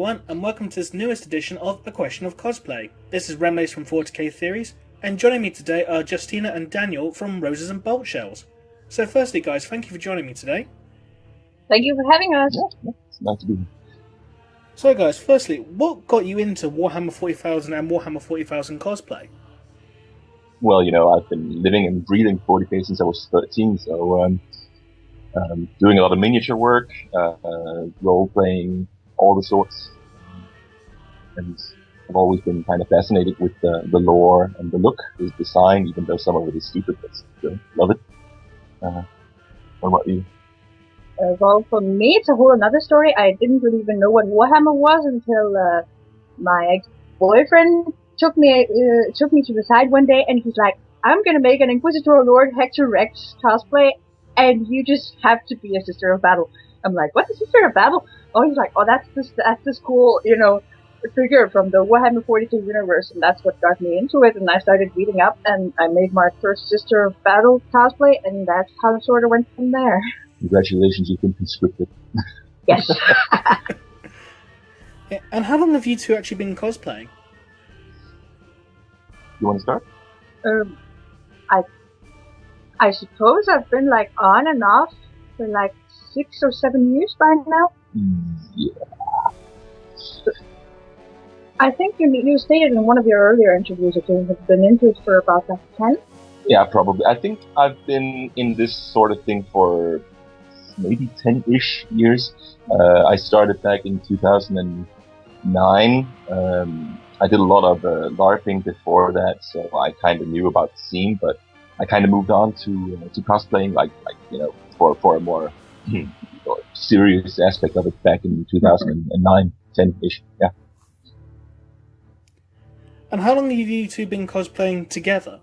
everyone, and welcome to this newest edition of A Question of Cosplay. This is Remleiz from 40k Theories, and joining me today are Justina and Daniel from Roses Boltshells. So firstly, guys, thank you for joining me today. Thank you for having us. Yeah, it's nice to be here. So guys, firstly, what got you into Warhammer 40,000 and Warhammer 40,000 cosplay? Well, I've been living and breathing 40k since I was 13, so doing a lot of miniature work, role-playing, all the sorts. And I've always been kind of fascinated with the lore and the look, the design, even though some of it is stupid, but still love it. What about you? Well, for me, it's a whole another story. I didn't really even know what Warhammer was until my ex-boyfriend took me to the side one day, and he's like, "I'm gonna make an Inquisitor Lord Hector Rex cosplay, and you just have to be a Sister of Battle." I'm like, "What, a Sister of Battle?" Oh, he's like, "Oh, that's this cool, figure from the Warhammer 42 universe," and that's what got me into it. And I started reading up, and I made my first Sister of Battle cosplay, and that's how it sort of went from there. Congratulations, you've been conscripted. Yes. Yeah, and how long have you two actually been cosplaying? You want to start? I suppose I've been on and off for 6 or 7 years by now. Yeah. I think you stated in one of your earlier interviews that you have been into it for about 10. Yeah, probably. I think I've been in this sort of thing for maybe 10-ish years. I started back in 2009. I did a lot of LARPing before that, so I kind of knew about the scene, but I kind of moved on to cosplaying, for a more serious aspect of it back in 2009, 10-ish. Yeah. And how long have you two been cosplaying together?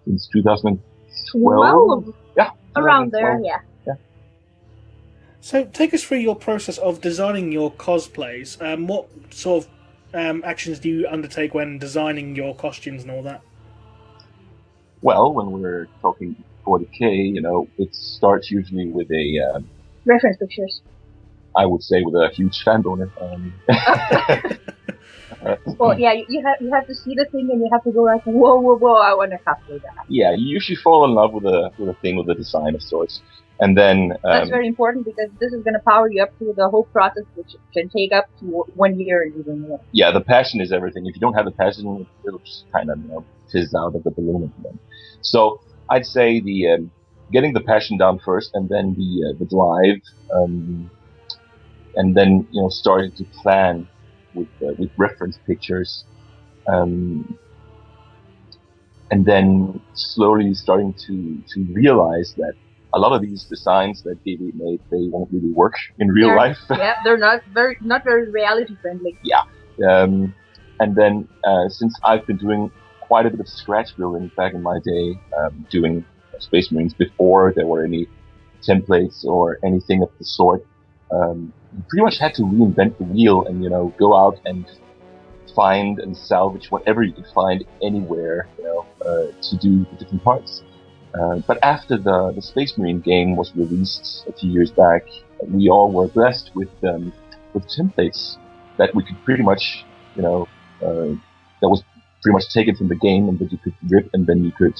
Since 2012. 12? Yeah. Around there, yeah. So take us through your process of designing your cosplays. What sort of actions do you undertake when designing your costumes and all that? Well, when we're talking 40k, it starts usually with a reference pictures. I would say with a huge fan boner. Well, yeah, you have to see the thing and you have to go like, whoa, I want to copy that. Yeah, you usually fall in love with a thing, with a design of sorts, and then that's very important because this is going to power you up through the whole process, which can take up to 1 year and even more. Yeah, the passion is everything. If you don't have the passion, it'll just kind of fizz out of the balloon. So I'd say the getting the passion down first, and then the drive, and then starting to plan with reference pictures, and then slowly starting to realize that a lot of these designs that David made, they won't really work in real life. Yeah, they're not very reality friendly. Yeah, and then since I've been doing quite a bit of scratch building back in my day, doing Space Marines before there were any templates or anything of the sort. You pretty much had to reinvent the wheel and go out and find and salvage whatever you could find anywhere to do the different parts. But after the Space Marine game was released a few years back, we all were blessed with templates that we could pretty much that was pretty much taken from the game and that you could rip, and then you could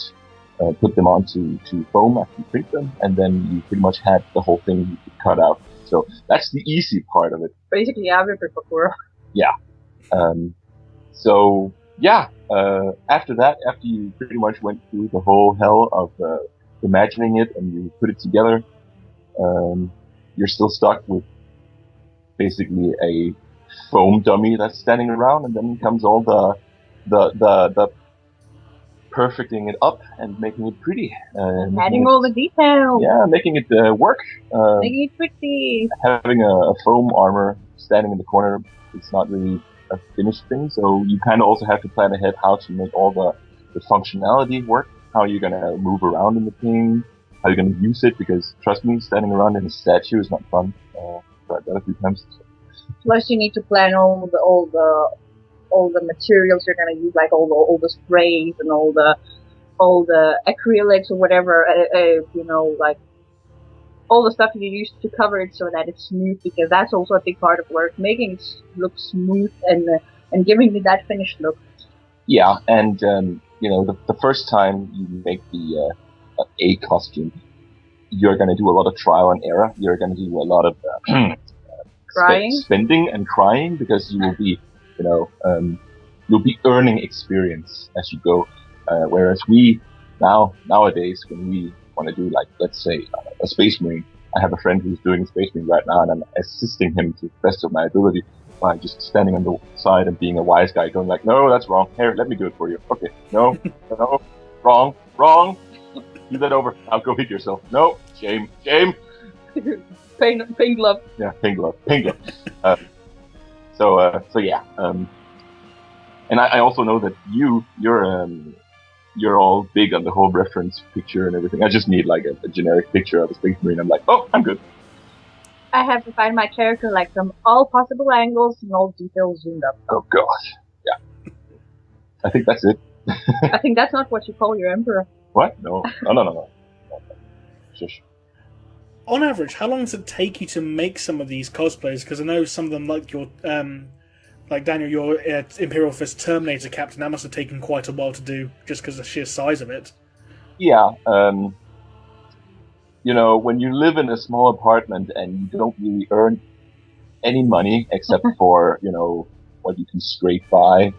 put them onto foam after you print them, and then you pretty much had the whole thing you could cut out. So that's the easy part of it. Basically, I've ripped it before. Yeah. After that, after you pretty much went through the whole hell of imagining it and you put it together, you're still stuck with basically a foam dummy that's standing around, and then comes all the perfecting it up and making it pretty. Adding all the details. Yeah, making it work. Making it pretty. Having a foam armor standing in the corner, it's not really a finished thing, so you kind of also have to plan ahead how to make all the functionality work, how you're going to move around in the thing, how you're going to use it, because trust me, standing around in a statue is not fun. Tried that a few times. Plus you need to plan all the materials you're going to use, like all the sprays and all the acrylics or whatever, all the stuff you use to cover it so that it's smooth, because that's also a big part of work, making it look smooth and giving it that finished look. Yeah, and the first time you make the a costume, you're going to do a lot of trial and error. You're going to do a lot of Crying, spending and crying, because you will be, you'll be earning experience as you go. Whereas we nowadays, when we want to do, like, let's say a Space Marine, I have a friend who's doing a Space Marine right now, and I'm assisting him to the best of my ability by just standing on the side and being a wise guy, going like, no, that's wrong. Here, let me do it for you. Okay, no, no, wrong. Do that over. Now go hit yourself. No, shame. pain glove. Yeah, pain glove. So yeah. And I also know that you're all big on the whole reference picture and everything. I just need like a generic picture of a Space Marine. I'm like, oh, I'm good. I have to find my character like from all possible angles and all details zoomed up. Oh gosh, yeah. I think that's it. I think that's not what you call your emperor. What? No. Shush. On average, how long does it take you to make some of these cosplays? Because I know some of them, like your, like Daniel, your Imperial Fist Terminator captain, that must have taken quite a while to do, just because of the sheer size of it. Yeah. When you live in a small apartment and you don't really earn any money except for, what you can scrape by,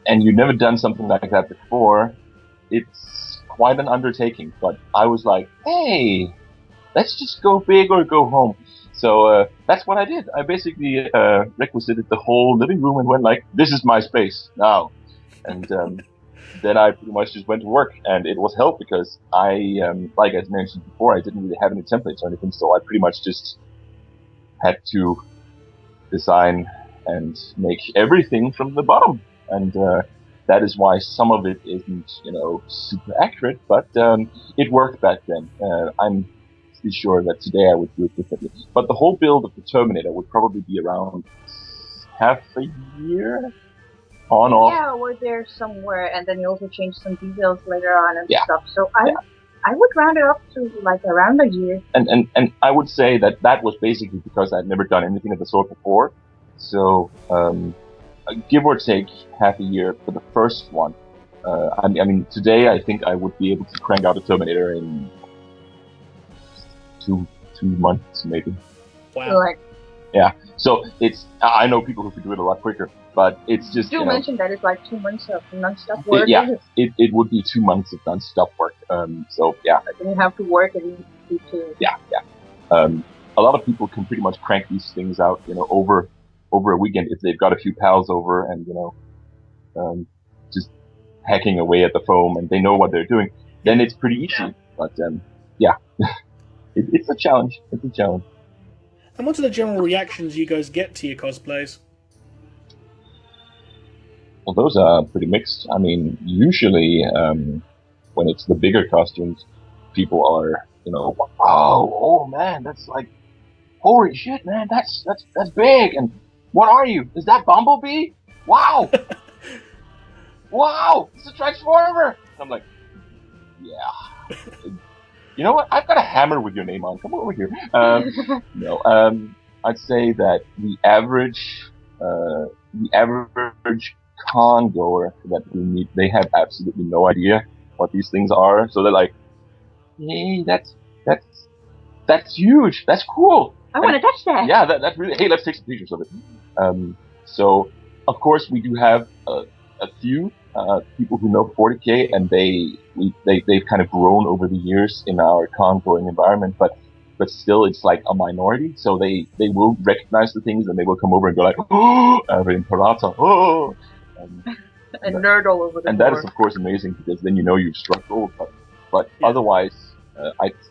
and you've never done something like that before, it's quite an undertaking. But I was like, hey, let's just go big or go home. So that's what I did. I basically requisited the whole living room and went like, this is my space now. And then I pretty much just went to work, and it was help because I, like I mentioned before, I didn't really have any templates or anything, so I pretty much just had to design and make everything from the bottom. And that is why some of it isn't, super accurate, but it worked back then. I'm pretty sure that today I would do it differently. But the whole build of the Terminator would probably be around half a year? On off. Yeah, we're there somewhere, and then you also changed some details later on and Yeah. stuff. So I would round it up to like around a year. And I would say that was basically because I'd never done anything of the sort before. So give or take half a year for the first one. I mean, today I think I would be able to crank out a Terminator in two months maybe. Wow. Like, yeah. So I know people who could do it a lot quicker. But it's just, you mentioned that it's like 2 months of non-stop work. It would be 2 months of non-stop work. So yeah. Then you have to work and you need to. Yeah. A lot of people can pretty much crank these things out, over a weekend if they've got a few pals over and just hacking away at the foam and they know what they're doing. Then it's pretty easy. Yeah. But yeah, it's a challenge. And what are the general reactions you guys get to your cosplays? Well, those are pretty mixed. I mean, usually when it's the bigger costumes, people are, wow, oh man, that's like, holy shit, man, that's big. And what are you? Is that Bumblebee? Wow, wow, it's a Transformer. I'm like, yeah. You know what? I've got a hammer with your name on. Come over here. I'd say that the average con goer that we meet, they have absolutely no idea what these things are. So they're like, hey, that's huge. That's cool. I want to touch that. Yeah, that's really, hey, let's take some pictures of it. So, of course, we do have a few people who know 40K, and they've kind of grown over the years in our con going environment, but still it's like a minority, so they will recognize the things and they will come over and go like, oh, Imperator, oh, and nerd all over the and floor. that is of course amazing, because then you've struck gold. But yeah. Otherwise,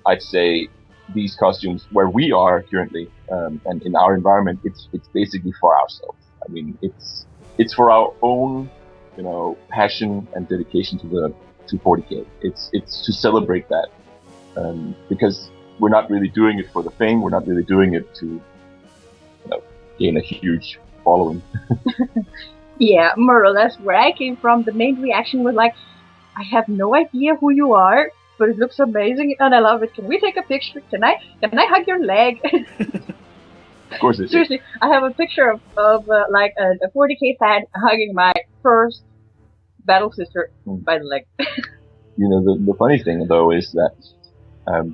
I'd say these costumes where we are currently and in our environment, it's basically for ourselves. I mean, it's for our own, passion and dedication to 40K. It's to celebrate that, because we're not really doing it for the fame. We're not really doing it to, gain a huge following. Yeah, more or less where I came from, the main reaction was like, I have no idea who you are. but it looks amazing and I love it. Can we take a picture? Can I hug your leg? Of course it is. Seriously, I have a picture of like a 40k fan hugging my first battle sister by the leg. You know, the funny thing though is that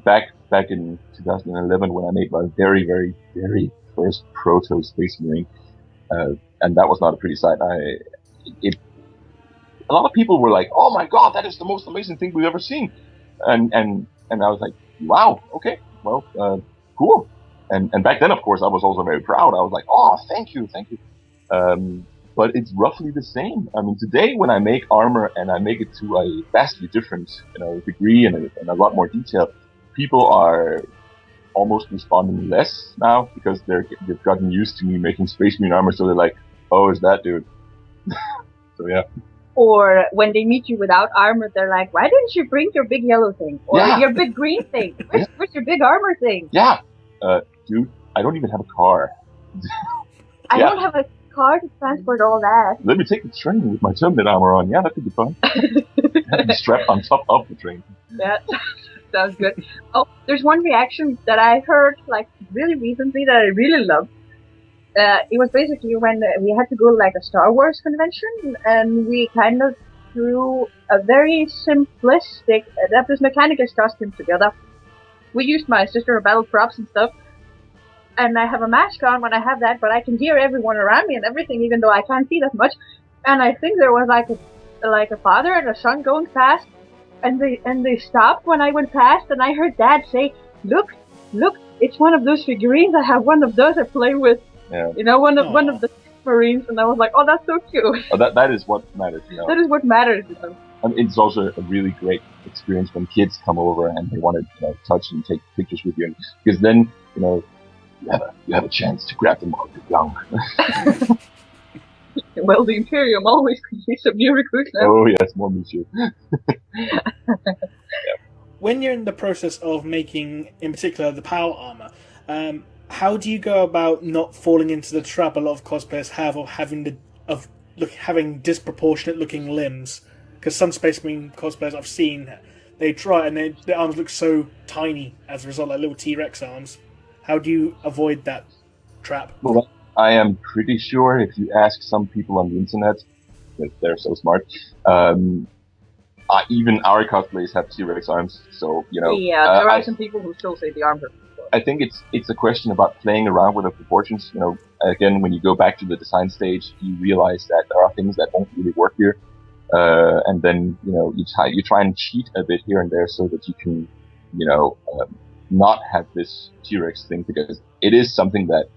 back in 2011 when I made my very, very, very first proto Space Marine, and that was not a pretty sight. A lot of people were like, "Oh my God, that is the most amazing thing we've ever seen," and I was like, "Wow, okay, well, cool." And back then, of course, I was also very proud. I was like, "Oh, thank you." But it's roughly the same. I mean, today when I make armor and I make it to a vastly different, degree and a lot more detail, people are almost responding less now because they've gotten used to me making Space Marine armor. So they're like, "Oh, is that dude?" So yeah. Or when they meet you without armor, they're like, "Why didn't you bring your big yellow thing or your big green thing? Where's your big armor thing?" Yeah, dude, I don't even have a car. I don't have a car to transport all that. Let me take the train with my Terminator armor on. Yeah, that could be fun. Have to be strapped on top of the train. Yeah, sounds good. Oh, there's one reaction that I heard like really recently that I really loved. It was basically when we had to go to like a Star Wars convention, and we kind of threw a very simplistic Adeptus Mechanicus costume together. We used my Sister Battle props and stuff, and I have a mask on when I have that, but I can hear everyone around me and everything, even though I can't see that much. And I think there was like a father and a son going past, and they stopped when I went past, and I heard Dad say, "Look, it's one of those figurines. I have one of those I play with." Yeah. One of the Marines, and I was like, "Oh, that's so cute." Oh, that is what matters. That is what matters. I mean, it's also a really great experience when kids come over and they want to touch and take pictures with you, because then you have a chance to grab them while you're young. Well, the Imperium always creates some new recruits now. Oh yes, more me too. When you're in the process of making, in particular, the power armor, how do you go about not falling into the trap a lot of cosplayers have of having disproportionate looking limbs? Because some Space Marine cosplayers I've seen, they try and their arms look so tiny as a result, like little T-Rex arms. How do you avoid that trap? Well, I am pretty sure if you ask some people on the internet, if they're so smart, even our cosplays have T-Rex arms, so Yeah, there are some people who still say the arms are. I think it's a question about playing around with the proportions. Again, when you go back to the design stage, you realize that there are things that don't really work here, and then you try and cheat a bit here and there so that you can, not have this T-Rex thing, because it is something that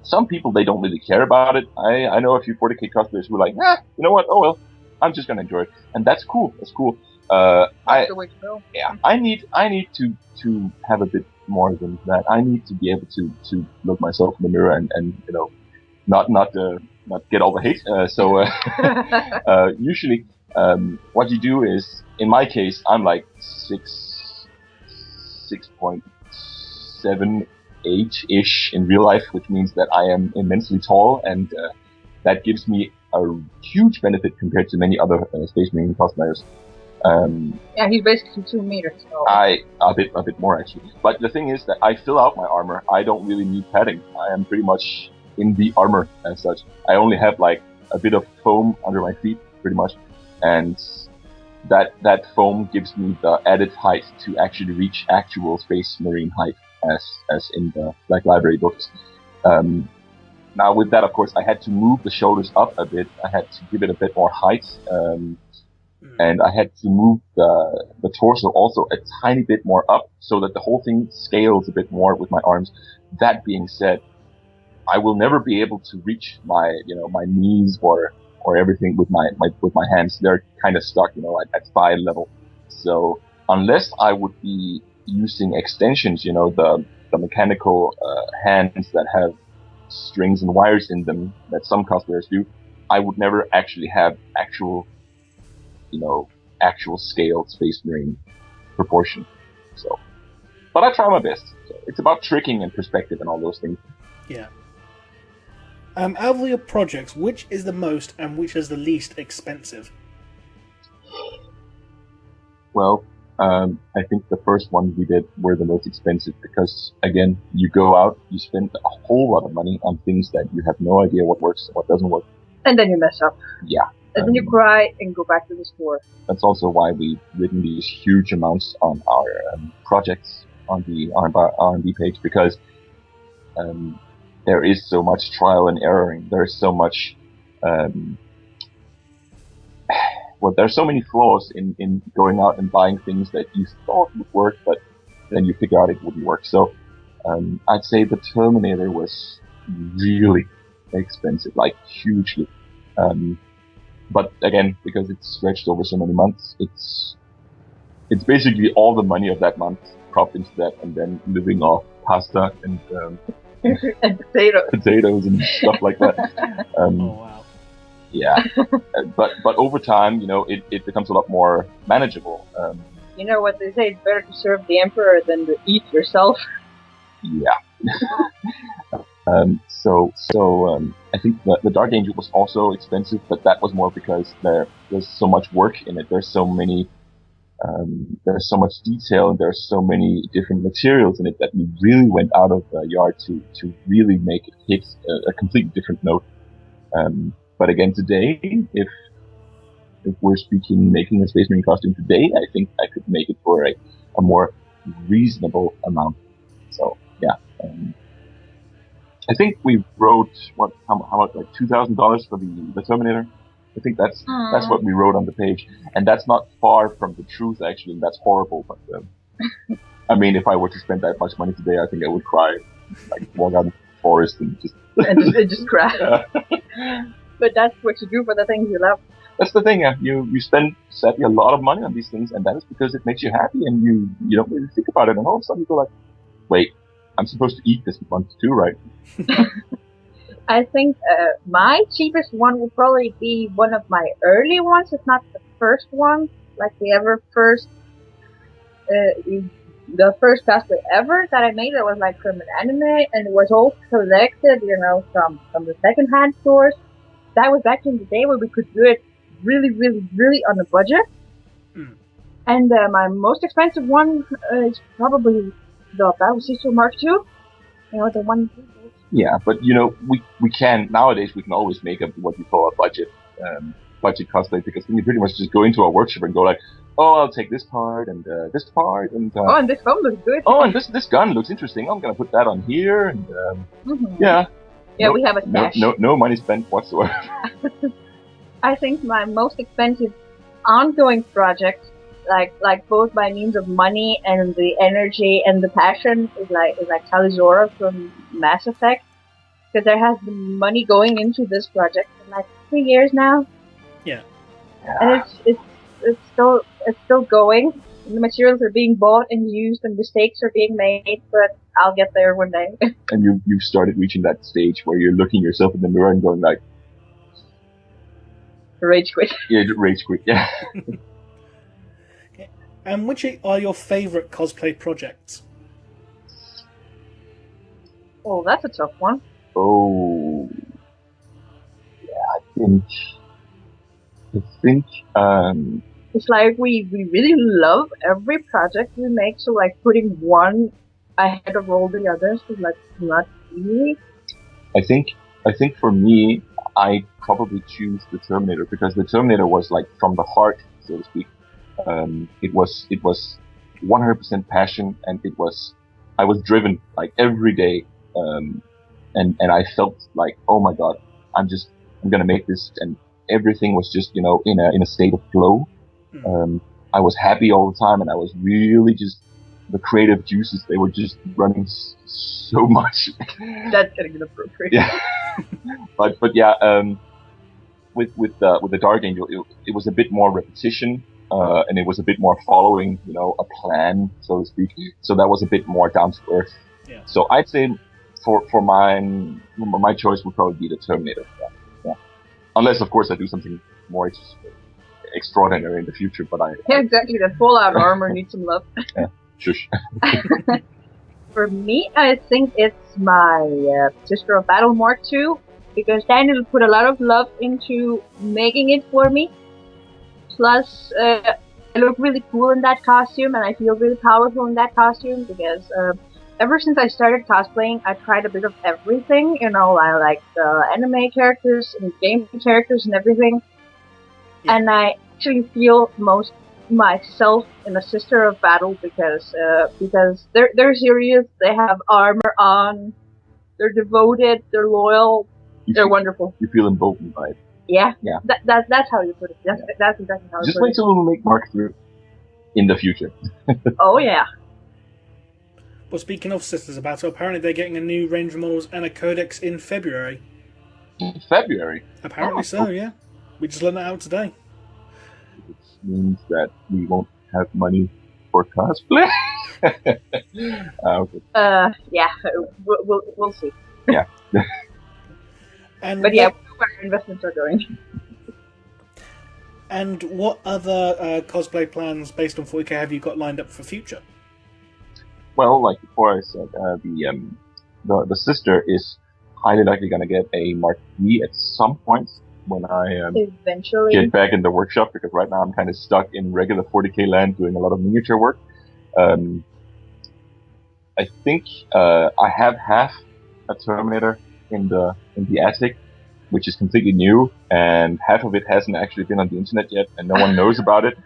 some people, they don't really care about it. I know a few 40k cosplayers who are like, you know what? Oh well, I'm just gonna enjoy it, and that's cool. That's cool. That's the way to go. Yeah, I need to have a bit more than that. I need to be able to look myself in the mirror and not get all the hate. Usually, what you do is, in my case, I'm like 6.7, 8-ish in real life, which means that I am immensely tall, and that gives me a huge benefit compared to many other Space Marine cosplayers. Yeah, he's basically 2 meters. So. A bit more actually. But the thing is that I fill out my armor. I don't really need padding. I am pretty much in the armor as such. I only have like a bit of foam under my feet, pretty much, and that foam gives me the added height to actually reach actual Space Marine height, as in the Black Library books. Now with that, of course, I had to move the shoulders up a bit. I had to give it a bit more height. And I had to move the torso also a tiny bit more up so that the whole thing scales a bit more with my arms. That being said, I will never be able to reach my knees or everything with my hands. They're kind of stuck, at thigh level. So unless I would be using extensions, the mechanical hands that have strings and wires in them that some cosplayers do, I would never actually have actual scaled Space Marine proportion. So, but I try my best. So it's about tricking and perspective and all those things. Yeah. Out of your projects, which is the most and which is the least expensive? Well, I think the first one we did were the most expensive because, again, you go out, you spend a whole lot of money on things that you have no idea what works and what doesn't work. And then you mess up. Yeah. And then you cry and go back to the store. That's also why we've written these huge amounts on our projects on the R&D page, because there is so much trial and erroring. There's so much... well, there's so many flaws in going out and buying things that you thought would work, but then you figure out it wouldn't work. So I'd say the Terminator was really expensive, like hugely. But again, because it's stretched over so many months, it's basically all the money of that month propped into that, and then living off pasta and and potatoes and stuff like that. Oh wow. Yeah, but over time, it becomes a lot more manageable. You know what they say? It's better to serve the emperor than to eat yourself. Yeah. So I think the Dark Angel was also expensive, but that was more because there's so much work in it. There's so many, there's so much detail, and there's so many different materials in it that we really went out of the yard to really make it hit a completely different note. But again, today, if we're speaking making a Space Marine costume today, I think I could make it for a more reasonable amount. So yeah. I think we wrote how much, like $2,000 for the Terminator. I think that's what we wrote on the page, and that's not far from the truth actually. And that's horrible, but I mean, if I were to spend that much money today, I think I would cry, like walk out in the forest and just cry. Yeah. But that's what you do for the things you love. That's the thing. You spend sadly a lot of money on these things, and that is because it makes you happy, and you don't really think about it, and all of a sudden you go like, wait, I'm supposed to eat this month too, right? I think my cheapest one would probably be one of my early ones, if not the first one, like the first cosplay ever that I made. That was like from an anime, and it was all collected, from the secondhand stores. That was back in the day where we could do it really, really, really on a budget. Mm. And my most expensive one is probably the Battle System Mark II. The one. Yeah, but we can nowadays. We can always make what we call a budget cosplay, because then you pretty much just go into our workshop and go like, oh, I'll take this part and this part and and this gun looks good. Oh, and this gun looks interesting. I'm gonna put that on here and yeah. Yeah, we have a stash. No money spent whatsoever. I think my most expensive ongoing project, like both by means of money and the energy and the passion, is like Talizora from Mass Effect, because there has been money going into this project for like 3 years now. Yeah. And it's still going. The materials are being bought and used, and mistakes are being made, but I'll get there one day. And you've started reaching that stage where you're looking yourself in the mirror and going like, rage quit. Yeah, rage quit. Yeah. And which are your favourite cosplay projects? Oh, that's a tough one. Oh, yeah. I think. It's like we really love every project we make, so like putting one ahead of all the others is like not easy. I think for me, I probably choose the Terminator, because the Terminator was like from the heart, so to speak. It was 100% passion, and I was driven like every day, and I felt like, oh my god, I'm gonna make this, and everything was just in a state of flow. I was happy all the time, and I was really just, the creative juices, they were just running so much. That's getting inappropriate. Yeah. but yeah, with the Dark Angel, it was a bit more repetition, and it was a bit more following, a plan, so to speak. So that was a bit more down to earth. Yeah. So I'd say for my choice would probably be the Terminator. Yeah. Unless, of course, I do something more extraordinary in the future, but yeah, exactly. The Fallout armor needs some love. Yeah, shush. For me, I think it's my Sister of Battle Mark II, because Daniel put a lot of love into making it for me. Plus, look really cool in that costume, and I feel really powerful in that costume because ever since I started cosplaying, I tried a bit of everything. You know, I like anime characters and game characters and everything. Yeah. And I actually feel most myself in a Sister of Battle because they're serious. They have armor on. They're devoted. They're loyal. They're wonderful. You feel emboldened by it. Yeah. Yeah. That's how you put it. That's exactly how. Just wait till we make Mark III in the future. Oh yeah. Well, speaking of Sisters of Battle, apparently they're getting a new range of models and a codex in February. In February? Apparently so, yeah. We just learned that out today. Which means that we won't have money for cosplay? Okay. Yeah, we'll see. Yeah. But yeah, where our investments are going. And what other cosplay plans based on 40k have you got lined up for future? Well, like before I said, the sister is highly likely going to get a Mark III at some point when I eventually get back in the workshop, because right now I'm kind of stuck in regular 40k land doing a lot of miniature work. I think I have half a Terminator in the attic, which is completely new, and half of it hasn't actually been on the internet yet, and no one knows about it.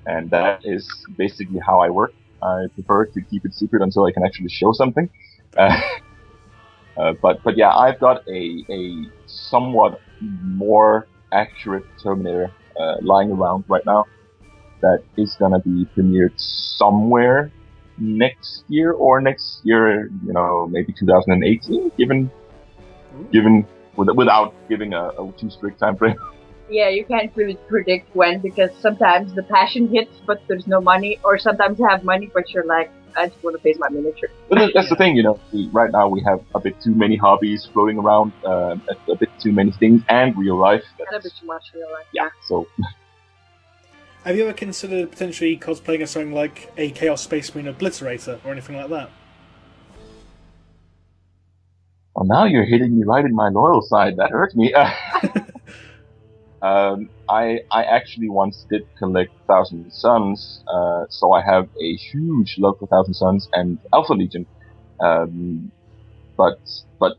And that is basically how I work. I prefer to keep it secret until I can actually show something. But yeah, I've got a somewhat more accurate Terminator lying around right now that is gonna be premiered somewhere next year, you know, maybe 2018, given without giving a too strict time frame. Yeah, you can't really predict when, because sometimes the passion hits but there's no money, or sometimes you have money but you're like, I just want to face my miniature. But that's the thing, you know, right now we have a bit too many hobbies floating around, a bit too many things, and real life. And a bit too much real life. Yeah, so... Have you ever considered potentially cosplaying as something like a Chaos Space Marine Obliterator or anything like that? Well, now you're hitting me right in my loyal side. That hurts me. I actually once did collect Thousand Suns, so I have a huge love for Thousand Suns and Alpha Legion. But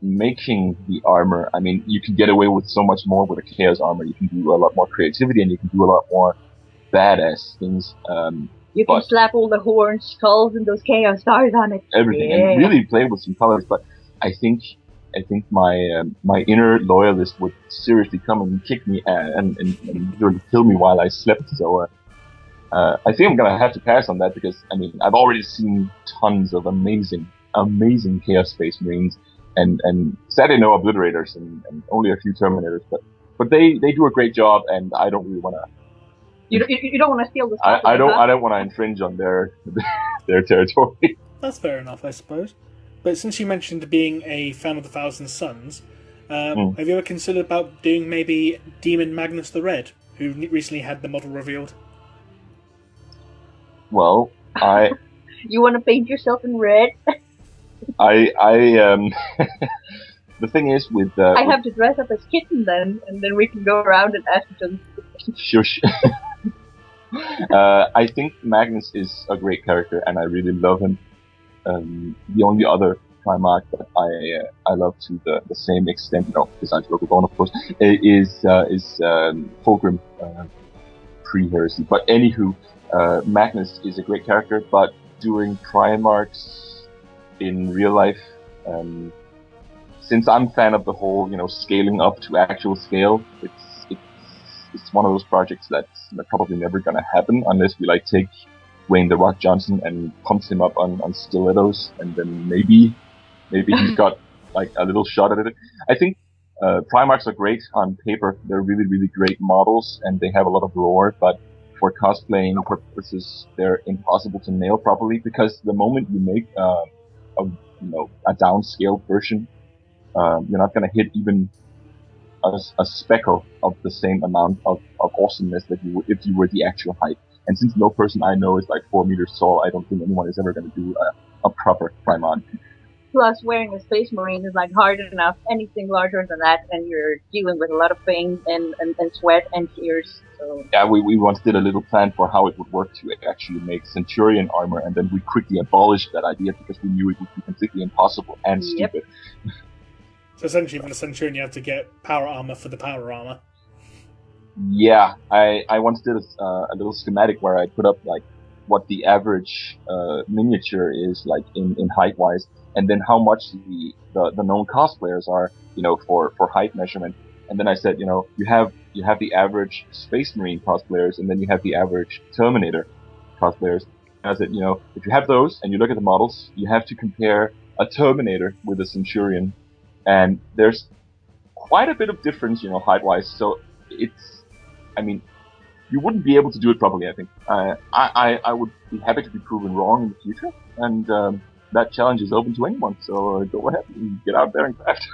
making the armor, I mean, you can get away with so much more with a Chaos armor. You can do a lot more creativity, and you can do a lot more badass things. You can slap all the horns, skulls, and those Chaos stars on it. Everything, yeah. And really play with some colors. But I think my inner loyalist would seriously come and kick me and literally kill me while I slept. So I think I'm gonna have to pass on that, because I mean, I've already seen tons of amazing Chaos Space Marines, and sadly no Obliterators and only a few Terminators, but they do a great job, and I don't really want to. You don't want to steal the stuff. I don't want to infringe on their territory. That's fair enough, I suppose. But since you mentioned being a fan of the Thousand Suns, have you ever considered about doing maybe Demon Magnus the Red, who recently had the model revealed? Well, You want to paint yourself in red? The thing is with I have to dress up as Kitten then, and then we can go around and ask each other. Shush. I think Magnus is a great character, and I really love him. The only other Primarch that I love to the same extent, you know, besides Rokugan, of course, is Fulgrim pre-heresy. But anywho, Magnus is a great character, but doing Primarchs in real life, since I'm a fan of the whole, you know, scaling up to actual scale, it's one of those projects that's probably never gonna happen unless we like take Wayne the Rock Johnson and pumps him up on stilettos, and then maybe he's got like a little shot at it. I think Primarchs are great on paper. They're really, really great models, and they have a lot of lore, but for cosplaying purposes, they're impossible to nail properly, because the moment you make a downscaled version, you're not gonna hit even a speckle of the same amount of awesomeness that you would if you were the actual height. And since no person I know is like 4 meters tall, I don't think anyone is ever going to do a proper Primarch. Plus, wearing a Space Marine is like hard enough. Anything larger than that, and you're dealing with a lot of pain and sweat and tears. So Yeah, we once did a little plan for how it would work to actually make Centurion armor, and then we quickly abolished that idea because we knew it would be completely impossible and Yep. stupid. So essentially, for the Centurion, you have to get power armor for the power armor. Yeah, I once did a little schematic where I put up like what the average miniature is like in height wise, and then how much the known cosplayers are, for height measurement. And then I said, you have the average Space Marine cosplayers, and then you have the average Terminator cosplayers. And I said, if you have those and you look at the models, you have to compare a Terminator with a Centurion, and there's quite a bit of difference, height wise. So you wouldn't be able to do it properly, I think. I would be happy to be proven wrong in the future, and that challenge is open to anyone, so go ahead and get out there and craft.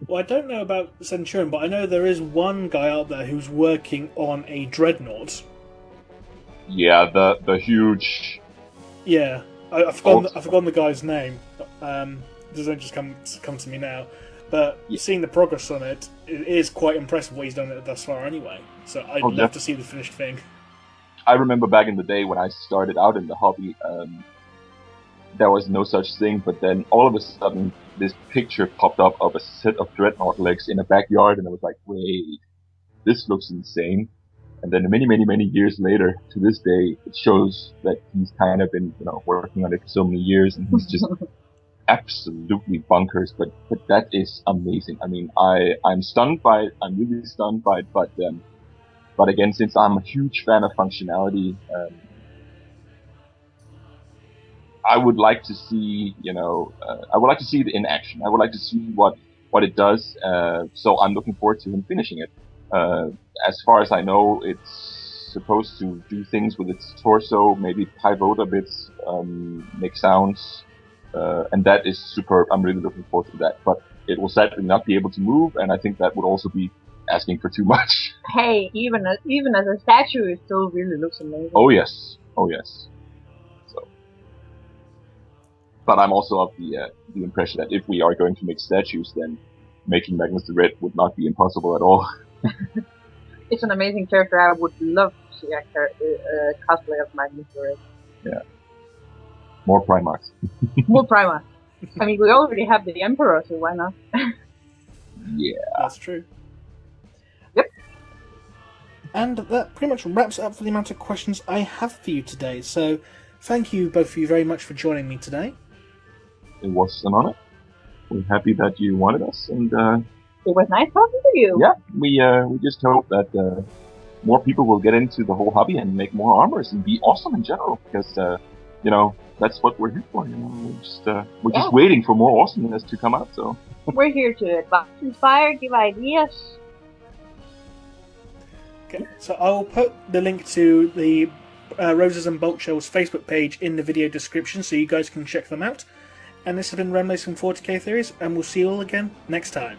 Well, I don't know about Centurion, but I know there is one guy out there who's working on a Dreadnought. Yeah, the huge... Yeah, I've forgotten the guy's name. It doesn't just come to me now. But seeing the progress on it, it is quite impressive what he's done thus far anyway. So I'd love to see the finished thing. I remember back in the day when I started out in the hobby, there was no such thing, but then all of a sudden this picture popped up of a set of Dreadnought legs in a backyard, and I was like, wait, this looks insane. And then many years later, to this day, it shows that he's kind of been, working on it for so many years, and he's just absolutely bonkers, but that is amazing. I mean, I'm stunned by it. I'm really stunned by it, but again, since I'm a huge fan of functionality, I would like to see, I would like to see it in action. I would like to see what it does. So I'm looking forward to him finishing it. As far as I know, it's supposed to do things with its torso, maybe pivot a bit, make sounds. And that is superb. I'm really looking forward to that. But it will sadly not be able to move, and I think that would also be asking for too much. Hey, even as a statue, it still really looks amazing. Oh yes. So, but I'm also of the impression that if we are going to make statues, then making Magnus the Red would not be impossible at all. It's an amazing character. I would love to see a cosplay of Magnus the Red. Yeah. More Primarchs. More Primarchs. I mean, we already have the Emperor, so why not? Yeah. That's true. Yep. And that pretty much wraps it up for the amount of questions I have for you today. So, thank you both of you very much for joining me today. It was an honor. We're happy that you wanted us, and it was nice talking to you. Yeah, we just hope that more people will get into the whole hobby and make more armors and be awesome in general, because that's what we're here for. We're just waiting for more awesomeness to come out. So we're here to advise, inspire, give ideas. Okay, so I'll put the link to the Roses and Boltshells Facebook page in the video description, so you guys can check them out. And this has been Remleiz from 40k Theories, and we'll see you all again next time.